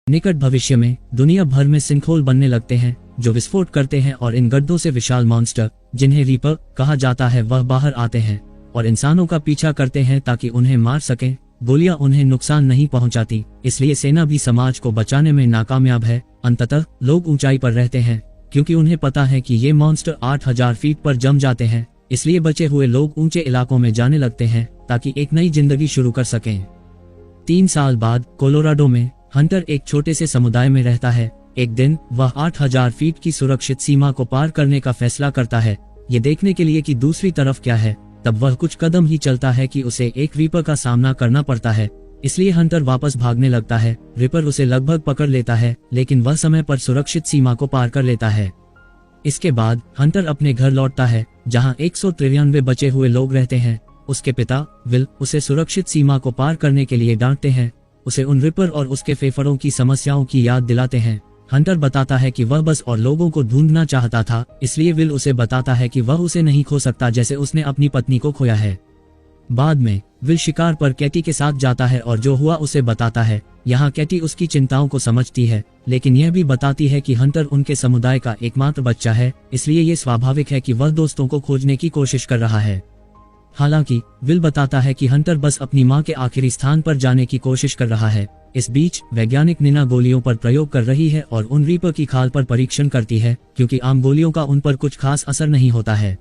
निकट भविष्य में दुनिया भर में सिंकहोल बनने लगते हैं जो विस्फोट करते हैं और इन गड्ढों से विशाल मॉन्स्टर जिन्हें रीपर कहा जाता है वह बाहर आते हैं और इंसानों का पीछा करते हैं ताकि उन्हें मार सकें। गोलियां उन्हें नुकसान नहीं पहुंचाती, इसलिए सेना भी समाज को बचाने में नाकामयाब है। अंततः लोग ऊंचाई पर रहते हैं क्योंकि उन्हें पता है कि ये मॉन्स्टर 8000 फीट पर जम जाते हैं, इसलिए बचे हुए लोग ऊंचे इलाकों में जाने लगते हैं ताकि एक नई जिंदगी शुरू कर सकें। 3 साल बाद कोलोराडो में हंटर एक छोटे से समुदाय में रहता है। एक दिन वह 8000 फीट की सुरक्षित सीमा को पार करने का फैसला करता है, ये देखने के लिए कि दूसरी तरफ क्या है। तब वह कुछ कदम ही चलता है कि उसे एक रीपर का सामना करना पड़ता है, इसलिए हंटर वापस भागने लगता है। रिपर उसे लगभग पकड़ लेता है, लेकिन वह समय पर सुरक्षित सीमा को पार कर लेता है। इसके बाद हंटर अपने घर लौटता है जहां 193 बचे हुए लोग रहते हैं। उसके पिता विल उसे सुरक्षित सीमा को पार करने के लिए डांटते हैं, उसे उन रिपर और उसके फेफड़ों की समस्याओं की याद दिलाते हैं। हंटर बताता है कि वह बस और लोगों को ढूंढना चाहता था, इसलिए विल उसे बताता है कि वह उसे नहीं खो सकता जैसे उसने अपनी पत्नी को खोया है। बाद में विल शिकार पर कैटी के साथ जाता है और जो हुआ उसे बताता है। यहाँ कैटी उसकी चिंताओं को समझती है, लेकिन यह भी बताती है कि हंटर उनके समुदाय का एकमात्र बच्चा है, इसलिए ये स्वाभाविक है कि वह दोस्तों को खोजने की कोशिश कर रहा है। हालांकि विल बताता है कि हंटर बस अपनी मां के आखिरी स्थान पर जाने की कोशिश कर रहा है। इस बीच वैज्ञानिक निना गोलियों पर प्रयोग कर रही है और उन रीपर की खाल पर परीक्षण करती है क्योंकि आम गोलियों का उन पर कुछ खास असर नहीं होता है।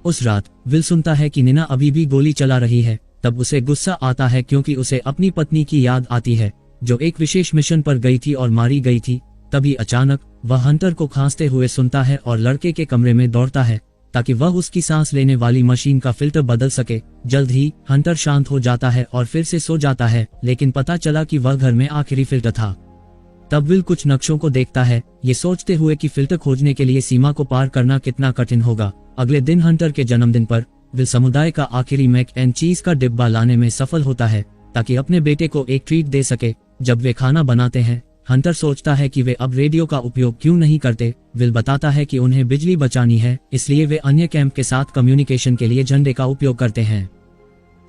उस रात विल सुनता है कि निना अभी भी गोली चला रही है। तब उसे गुस्सा आता है क्योंकि उसे अपनी पत्नी की याद आती है जो एक विशेष मिशन पर गई थी और मारी गई थी। तभी अचानक वह हंटर को खांसते हुए सुनता है और लड़के के कमरे में दौड़ता है ताकि वह उसकी सांस लेने वाली मशीन का फिल्टर बदल सके। जल्द ही हंटर शांत हो जाता है और फिर से सो जाता है, लेकिन पता चला कि वह घर में आखिरी फिल्टर था। तब विल कुछ नक्शों को देखता है, ये सोचते हुए कि फिल्टर खोजने के लिए सीमा को पार करना कितना कठिन होगा। अगले दिन हंटर के जन्मदिन पर विल समुदाय का आखिरी मैक एंड चीज का डिब्बा लाने में सफल होता है ताकि अपने बेटे को एक ट्रीट दे सके। जब वे खाना बनाते हैं, हंटर सोचता है कि वे अब रेडियो का उपयोग क्यों नहीं करते। विल बताता है कि उन्हें बिजली बचानी है, इसलिए वे अन्य कैंप के साथ कम्युनिकेशन के लिए झंडे का उपयोग करते हैं।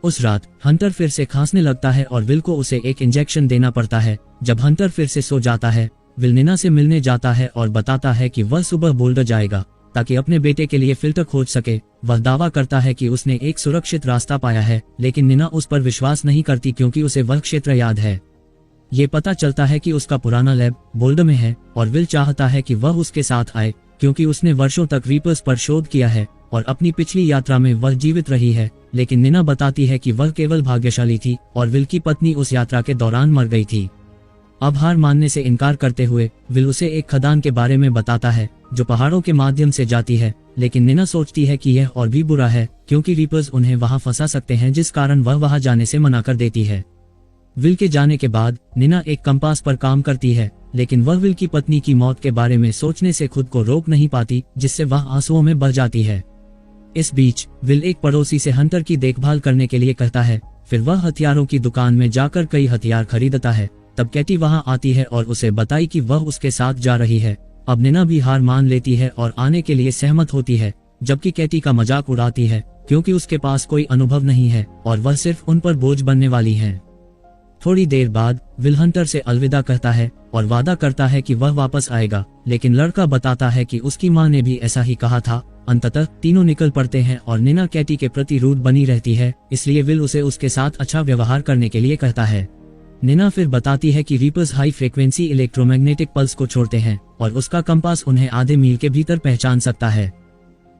उस रात हंटर फिर से खांसने लगता है और विल को उसे एक इंजेक्शन देना पड़ता है। जब हंटर फिर से सो जाता है, विल निना से मिलने जाता है और बताता है कि वह सुबह बोल्डर जाएगा ताकि अपने बेटे के लिए फिल्टर खोज सके। वह दावा करता है कि उसने एक सुरक्षित रास्ता पाया है, लेकिन निना उस पर विश्वास नहीं करती क्योंकि उसे वह क्षेत्र याद है। ये पता चलता है कि उसका पुराना लैब बोल्डर में है और विल चाहता है कि वह उसके साथ आए क्योंकि उसने वर्षों तक रीपर्स पर शोध किया है और अपनी पिछली यात्रा में वह जीवित रही है। लेकिन निना बताती है कि वह केवल भाग्यशाली थी और विल की पत्नी उस यात्रा के दौरान मर गई थी। अब हार मानने से इनकार करते हुए विल उसे एक खदान के बारे में बताता है जो पहाड़ों के माध्यम से जाती है, लेकिन निना सोचती है कि यह और भी बुरा है क्योंकि रीपर्स उन्हें वहां फंसा सकते हैं, जिस कारण वह वहां जाने से मना कर देती है। विल के जाने के बाद निना एक कंपास पर काम करती है, लेकिन वह विल की पत्नी की मौत के बारे में सोचने से खुद को रोक नहीं पाती, जिससे वह आंसुओं में बह जाती है। इस बीच विल एक पड़ोसी से हंटर की देखभाल करने के लिए कहता है। फिर वह हथियारों की दुकान में जाकर कई हथियार खरीदता है। तब कैटी वहां आती है और उसे बताई कि वह उसके साथ जा रही है। अब निना भी हार मान लेती है और आने के लिए सहमत होती है, जबकि कैटी का मजाक उड़ाती है क्योंकि उसके पास कोई अनुभव नहीं है और वह सिर्फ उन पर बोझ बनने वाली है। थोड़ी देर बाद विल हंटर से अलविदा कहता है और वादा करता है कि वह वापस आएगा, लेकिन लड़का बताता है कि उसकी मां ने भी ऐसा ही कहा था। अंततः तीनों निकल पड़ते हैं और निना कैटी के प्रति रूड बनी रहती है, इसलिए विल उसे उसके साथ अच्छा व्यवहार करने के लिए कहता है। निना फिर बताती है कि reapers high frequency electromagnetic pulse को छोड़ते हैं और उसका कंपास उन्हें आधे मील के भीतर पहचान सकता है।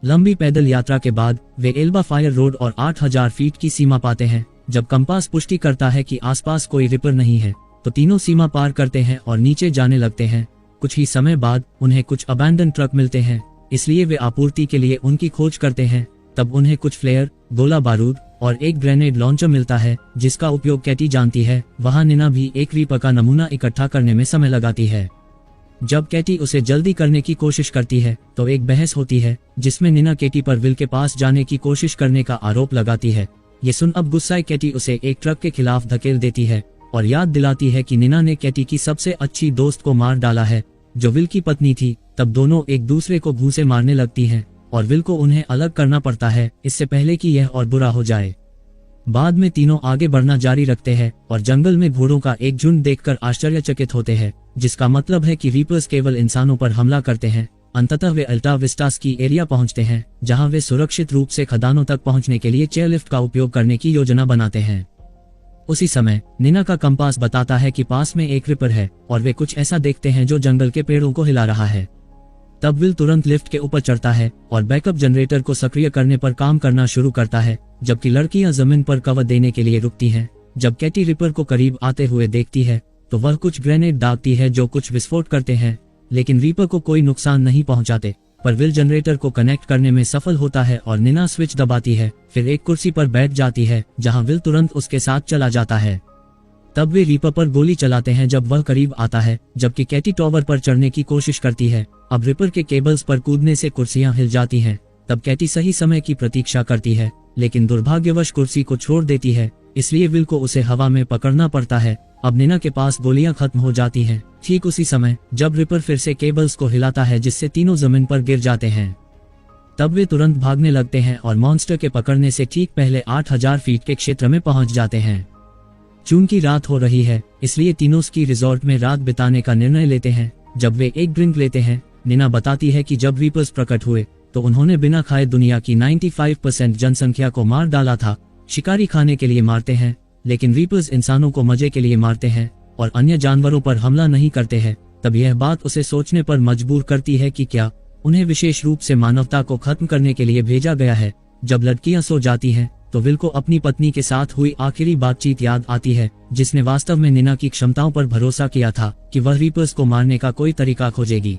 लंबी पैदल यात्रा के बाद वे एल्बा फायर रोड और 8000 फीट की सीमा पाते हैं। जब कंपास पुष्टि करता है कि आसपास कोई रिपर नहीं है, तो तीनों सीमा पार करते हैं और नीचे जाने लगते हैं। कुछ ही समय बाद उन्हें कुछ अबैंडन ट्रक मिलते हैं, इसलिए वे आपूर्ति के लिए उनकी खोज करते हैं। तब उन्हें कुछ फ्लेयर, गोला बारूद और एक ग्रेनेड लॉन्चर मिलता है जिसका उपयोग कैटी जानती है। वहां निना भी एक रीपर का नमूना इकट्ठा करने में समय लगाती है। जब कैटी उसे जल्दी करने की कोशिश करती है तो एक बहस होती है जिसमें निना कैटी पर विल के पास जाने की कोशिश करने का आरोप लगाती है। ये सुन अब गुस्साए कैटी उसे एक ट्रक के खिलाफ धकेल देती है और याद दिलाती है कि निना ने कैटी की सबसे अच्छी दोस्त को मार डाला है जो विल की पत्नी थी। तब दोनों एक दूसरे को घूंसे मारने लगती हैं और विल को उन्हें अलग करना पड़ता है इससे पहले कि यह और बुरा हो जाए। बाद में तीनों आगे बढ़ना जारी रखते हैं और जंगल में घोड़ों का एक झुंड देखकर आश्चर्यचकित होते हैं, जिसका मतलब है कि रीपर्स केवल इंसानों पर हमला करते हैं। अंततः वे अल्टा विस्टास की एरिया पहुंचते हैं, जहां वे सुरक्षित रूप से खदानों तक पहुंचने के लिए चेयरलिफ्ट का उपयोग करने की योजना बनाते हैं। उसी समय निना का कंपास बताता है कि पास में एक रिपर है और वे कुछ ऐसा देखते हैं जो जंगल के पेड़ों को हिला रहा है। तब विल तुरंत लिफ्ट के ऊपर चढ़ता है और बैकअप जनरेटर को सक्रिय करने पर काम करना शुरू करता है, जबकि लड़कियां जमीन पर कवर देने के लिए रुकती हैं। जब कैटी रिपर को करीब आते हुए देखती है तो वह कुछ ग्रेनेड दागती है जो कुछ विस्फोट करते हैं, लेकिन रीपर को कोई नुकसान नहीं पहुंचाते। पर विल जनरेटर को कनेक्ट करने में सफल होता है और निना स्विच दबाती है, फिर एक कुर्सी पर बैठ जाती है जहां विल तुरंत उसके साथ चला जाता है। तब वे रीपर पर गोली चलाते हैं जब वह करीब आता है, जबकि कैटी टॉवर पर चढ़ने की कोशिश करती है। अब रिपर के केबल्स पर कूदने से कुर्सियां हिल जाती हैं। तब कैटी सही समय की प्रतीक्षा करती है, लेकिन दुर्भाग्यवश कुर्सी को छोड़ देती है, इसलिए विल को उसे हवा में पकड़ना पड़ता है। अब निना के पास गोलियां खत्म हो जाती हैं। ठीक उसी समय जब रिपर फिर से केबल्स को हिलाता है जिससे तीनों जमीन पर गिर जाते हैं। तब वे तुरंत भागने लगते हैं और मॉन्स्टर के पकड़ने से ठीक पहले 8000 फीट के क्षेत्र में पहुंच जाते हैं। चूंकि रात हो रही है, इसलिए तीनों स्की रिजॉर्ट में रात बिताने का निर्णय लेते हैं। जब वे एक ड्रिंक लेते हैं, निना बताती है कि जब रीपर्स प्रकट हुए तो उन्होंने बिना खाए दुनिया की 95% जनसंख्या को मार डाला था। शिकारी खाने के लिए मारते हैं, लेकिन रीपर्स इंसानों को मजे के लिए मारते हैं और अन्य जानवरों पर हमला नहीं करते हैं। तब यह बात उसे सोचने पर मजबूर करती है कि क्या उन्हें विशेष रूप से मानवता को खत्म करने के लिए भेजा गया है। जब लड़कियां सो जाती हैं तो विल को अपनी पत्नी के साथ हुई आखिरी बातचीत याद आती है, जिसने वास्तव में निना की क्षमताओं पर भरोसा किया था कि वह रीपर्स को मारने का कोई तरीका खोजेगी।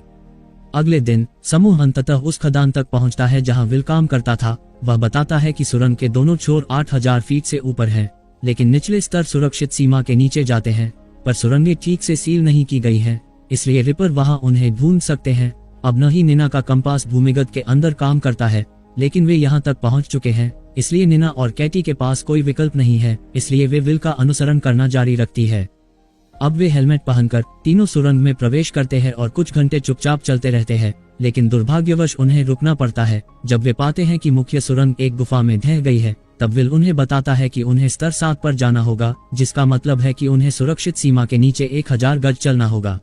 अगले दिन समूह अंततः उस खदान तक पहुंचता है जहां विल काम करता था। वह बताता है कि सुरंग के दोनों छोर 8000 फीट से ऊपर हैं, लेकिन निचले स्तर सुरक्षित सीमा के नीचे जाते हैं। पर सुरंगें ठीक से सील नहीं की गई हैं, इसलिए रिपर वहां उन्हें ढूंढ सकते हैं। अब न ही निना का कंपास भूमिगत के अंदर काम करता है, लेकिन वे यहां तक पहुंच चुके हैं, इसलिए निना और कैटी के पास कोई विकल्प नहीं है, इसलिए वे विल का अनुसरण करना जारी रखती है। अब वे हेलमेट पहनकर तीनों सुरंग में प्रवेश करते हैं और कुछ घंटे चुपचाप चलते रहते हैं, लेकिन दुर्भाग्यवश उन्हें रुकना पड़ता है जब वे पाते हैं कि मुख्य सुरंग एक गुफा में ढह गई है। तब विल उन्हें बताता है कि उन्हें स्तर 7 पर जाना होगा, जिसका मतलब है कि उन्हें सुरक्षित सीमा के नीचे 1000 गज चलना होगा।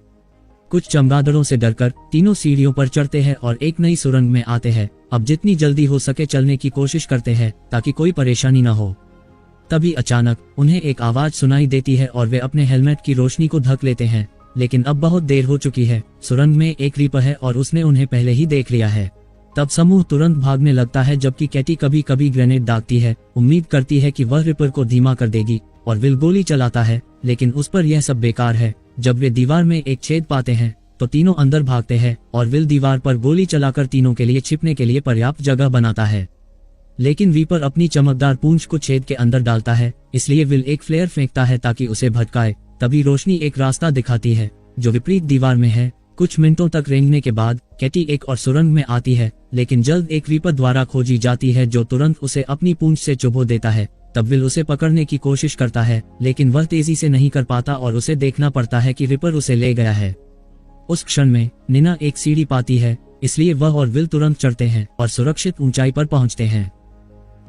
कुछ चमगादड़ों से डरकर तीनों सीढ़ियों पर चढ़ते हैं और एक नई सुरंग में आते हैं। अब जितनी जल्दी हो सके चलने की कोशिश करते हैं ताकि कोई परेशानी न हो। तभी अचानक उन्हें एक आवाज सुनाई देती है और वे अपने हेलमेट की रोशनी को ढक लेते हैं, लेकिन अब बहुत देर हो चुकी है। सुरंग में एक रीपर है और उसने उन्हें पहले ही देख लिया है। तब समूह तुरंत भागने लगता है, जबकि कैटी कभी कभी ग्रेनेड दागती है, उम्मीद करती है कि वह रिपर को धीमा कर देगी, और विल गोली चलाता है, लेकिन उस पर यह सब बेकार है। जब वे दीवार में एक छेद पाते हैं तो तीनों अंदर भागते हैं और विल दीवार पर गोली चलाकर तीनों के लिए छिपने के लिए पर्याप्त जगह बनाता है। लेकिन रीपर अपनी चमकदार पूंछ को छेद के अंदर डालता है, इसलिए विल एक फ्लेयर फेंकता है ताकि उसे भटकाए। तभी रोशनी एक रास्ता दिखाती है जो विपरीत दीवार में है। कुछ मिनटों तक रेंगने के बाद कैटी एक और सुरंग में आती है, लेकिन जल्द एक रीपर द्वारा खोजी जाती है जो तुरंत उसे अपनी पूंछ से चुभो देता है। तब विल उसे पकड़ने की कोशिश करता है, लेकिन वह तेजी से नहीं कर पाता और उसे देखना पड़ता है कि रिपर उसे ले गया है। उस क्षण में निना एक सीढ़ी पाती है, इसलिए वह और विल तुरंत चढ़ते हैं और सुरक्षित ऊंचाई पर पहुंचते हैं।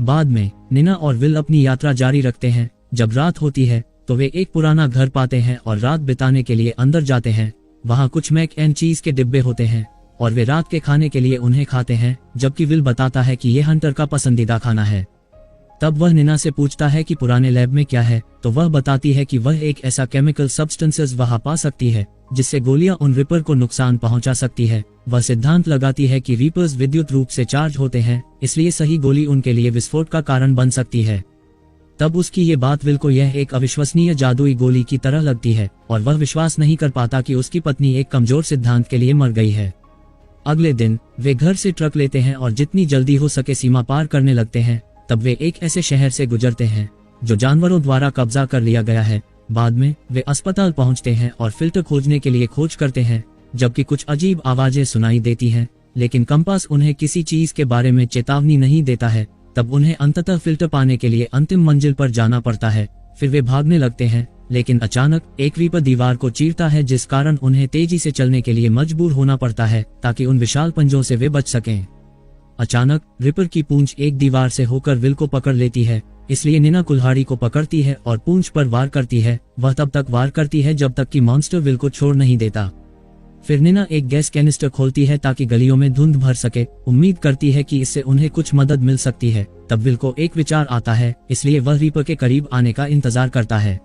बाद में निना और विल अपनी यात्रा जारी रखते हैं। जब रात होती है तो वे एक पुराना घर पाते हैं और रात बिताने के लिए अंदर जाते हैं। वहां कुछ मैक एंड चीज के डिब्बे होते हैं और वे रात के खाने के लिए उन्हें खाते हैं, जबकि विल बताता है कि यह हंटर का पसंदीदा खाना है। तब वह निना से पूछता है कि पुराने लैब में क्या है, तो वह बताती है कि वह एक ऐसा केमिकल सब्सटेंसेस वहां पा सकती है जिससे गोलियां उन रिपर को नुकसान पहुंचा सकती है। वह सिद्धांत लगाती है कि रीपर्स विद्युत रूप से चार्ज होते हैं, इसलिए सही गोली उनके लिए विस्फोट का कारण बन सकती है। तब उसकी ये बात विल को यह एक अविश्वसनीय जादुई गोली की तरह लगती है और वह विश्वास नहीं कर पाता कि उसकी पत्नी एक कमजोर सिद्धांत के लिए मर गई है। अगले दिन वे घर से ट्रक लेते हैं और जितनी जल्दी हो सके सीमा पार करने लगते हैं। तब वे एक ऐसे शहर से गुजरते हैं जो जानवरों द्वारा कब्जा कर लिया गया है। बाद में वे अस्पताल पहुंचते हैं और फिल्टर खोजने के लिए खोज करते हैं, जबकि कुछ अजीब आवाजें सुनाई देती हैं, लेकिन कंपास उन्हें किसी चीज के बारे में चेतावनी नहीं देता है। तब उन्हें अंततः फिल्टर पाने के लिए अंतिम मंजिल पर जाना पड़ता है। फिर वे भागने लगते हैं, लेकिन अचानक एक रीपर दीवार को चीरता है, जिस कारण उन्हें तेजी से चलने के लिए मजबूर होना पड़ता है ताकि उन विशाल पंजों से वे बच सकें। अचानक रिपर की पूंछ एक दीवार से होकर विल को पकड़ लेती है, इसलिए निना कुल्हाड़ी को पकड़ती है और पूंछ पर वार करती है। वह तब तक वार करती है जब तक कि मॉन्स्टर विल को छोड़ नहीं देता। फिर निना एक गैस कैनिस्टर खोलती है ताकि गलियों में धुंध भर सके। उम्मीद करती है कि इससे उन्हें कुछ मदद मिल सकती है। तब विल को एक विचार आता है, इसलिए वह रीपर के करीब आने का इंतजार करता है।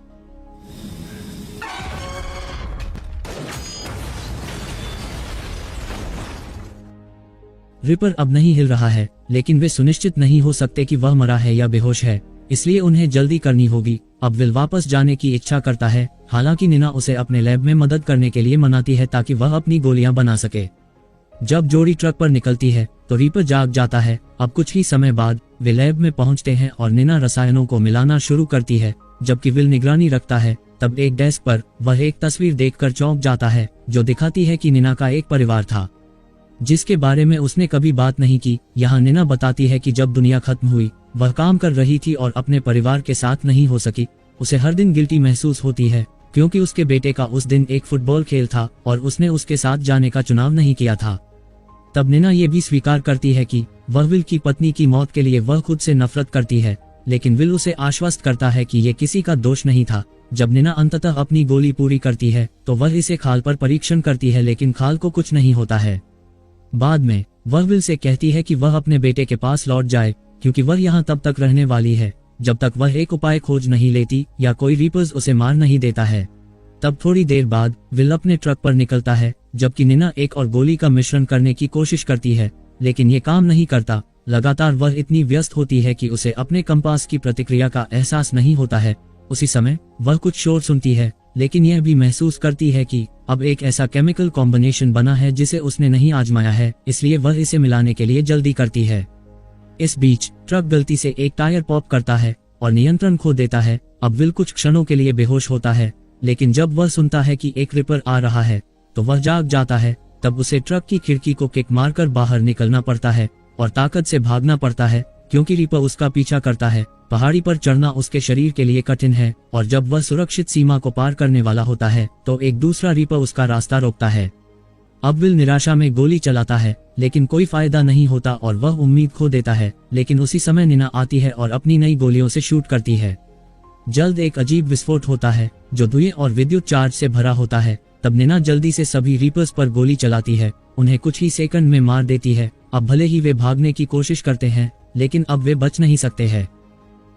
रिपर अब नहीं हिल रहा है, लेकिन वे सुनिश्चित नहीं हो सकते कि वह मरा है या बेहोश है, इसलिए उन्हें जल्दी करनी होगी। अब विल वापस जाने की इच्छा करता है, हालांकि निना उसे अपने लैब में मदद करने के लिए मनाती है ताकि वह अपनी गोलियां बना सके। जब जोड़ी ट्रक पर निकलती है तो रीपर जाग जाता है। अब कुछ ही समय बाद वे लैब में पहुंचते हैं और निना रसायनों को मिलाना शुरू करती है, जबकि विल निगरानी रखता है। तब एक डेस्क पर वह एक तस्वीर देखकर चौंक जाता है, जो दिखाती है कि निना का एक परिवार था जिसके बारे में उसने कभी बात नहीं की। यहाँ निना बताती है कि जब दुनिया खत्म हुई, वह काम कर रही थी और अपने परिवार के साथ नहीं हो सकी। उसे हर दिन गिल्टी महसूस होती है क्योंकि उसके बेटे का उस दिन एक फुटबॉल खेल था और उसने उसके साथ जाने का चुनाव नहीं किया था। तब निना ये भी स्वीकार करती है कि वह विल की पत्नी की मौत के लिए वह खुद से नफरत करती है, लेकिन विल उसे आश्वस्त करता है कि ये किसी का दोष नहीं था। जब निना अंततः अपनी गोली पूरी करती है तो वह इसे खाल पर परीक्षण करती है, लेकिन खाल को कुछ नहीं होता है। बाद में वह विल से कहती है कि वह अपने बेटे के पास लौट जाए, क्योंकि वह यहाँ तब तक रहने वाली है जब तक वह एक उपाय खोज नहीं लेती या कोई रीपर्स उसे मार नहीं देता है। तब थोड़ी देर बाद विल अपने ट्रक पर निकलता है, जबकि निना एक और गोली का मिश्रण करने की कोशिश करती है, लेकिन ये काम नहीं करता। लगातार वह इतनी व्यस्त होती है कि उसे अपने कंपास की प्रतिक्रिया का एहसास नहीं होता है। उसी समय वह कुछ शोर सुनती है, लेकिन यह भी महसूस करती है कि अब एक ऐसा केमिकल कॉम्बिनेशन बना है जिसे उसने नहीं आजमाया है, इसलिए वह इसे मिलाने के लिए जल्दी करती है। इस बीच ट्रक गलती से एक टायर पॉप करता है और नियंत्रण खो देता है। अब विल कुछ क्षणों के लिए बेहोश होता है, लेकिन जब वह सुनता है कि एक रिपर आ रहा है तो वह जाग जाता है। तब उसे ट्रक की खिड़की को किक मारकर बाहर निकलना पड़ता है और ताकत से भागना पड़ता है, क्योंकि रिपर उसका पीछा करता है। पहाड़ी पर चढ़ना उसके शरीर के लिए कठिन है और जब वह सुरक्षित सीमा को पार करने वाला होता है तो एक दूसरा रिपर उसका रास्ता रोकता है। अब विल निराशा में गोली चलाता है, लेकिन कोई फायदा नहीं होता और वह उम्मीद खो देता है। लेकिन उसी समय निना आती है और अपनी नई गोलियों से शूट करती है। जल्द एक अजीब विस्फोट होता है जो धुएं और विद्युत चार्ज से भरा होता है। तब निना जल्दी से सभी रीपर्स पर गोली चलाती है, उन्हें कुछ ही सेकंड में मार देती है। अब भले ही वे भागने की कोशिश करते हैं, लेकिन अब वे बच नहीं सकते हैं।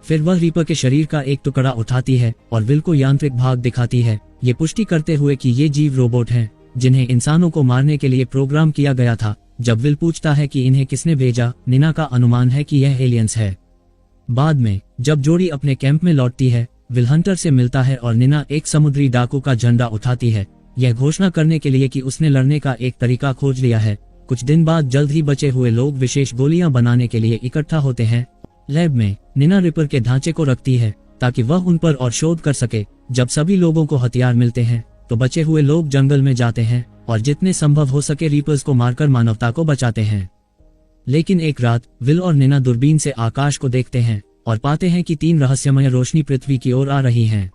फिर वह रीपर के शरीर का एक टुकड़ा उठाती है और विल को यांत्रिक भाग दिखाती है, ये पुष्टि करते हुए कि ये जीव रोबोट हैं जिन्हें इंसानों को मारने के लिए प्रोग्राम किया गया था। जब विल पूछता है कि इन्हें किसने भेजा, निना का अनुमान है कि यह एलियंस है। बाद में जब जोड़ी अपने कैंप में लौटती है, विल हंटर से मिलता है और निना एक समुद्री डाकू का झंडा उठाती है, यह घोषणा करने के लिए कि उसने लड़ने का एक तरीका खोज लिया है। कुछ दिन बाद जल्द ही बचे हुए लोग विशेष गोलियां बनाने के लिए इकट्ठा होते हैं। लैब में निना रिपर के ढांचे को रखती है ताकि वह उन पर और शोध कर सके। जब सभी लोगों को हथियार मिलते हैं तो बचे हुए लोग जंगल में जाते हैं और जितने संभव हो सके रीपर्स को मारकर मानवता को बचाते हैं। लेकिन एक रात विल और निना दूरबीन से आकाश को देखते हैं और पाते हैं कि 3 रहस्यमय रोशनी पृथ्वी की ओर आ रही हैं।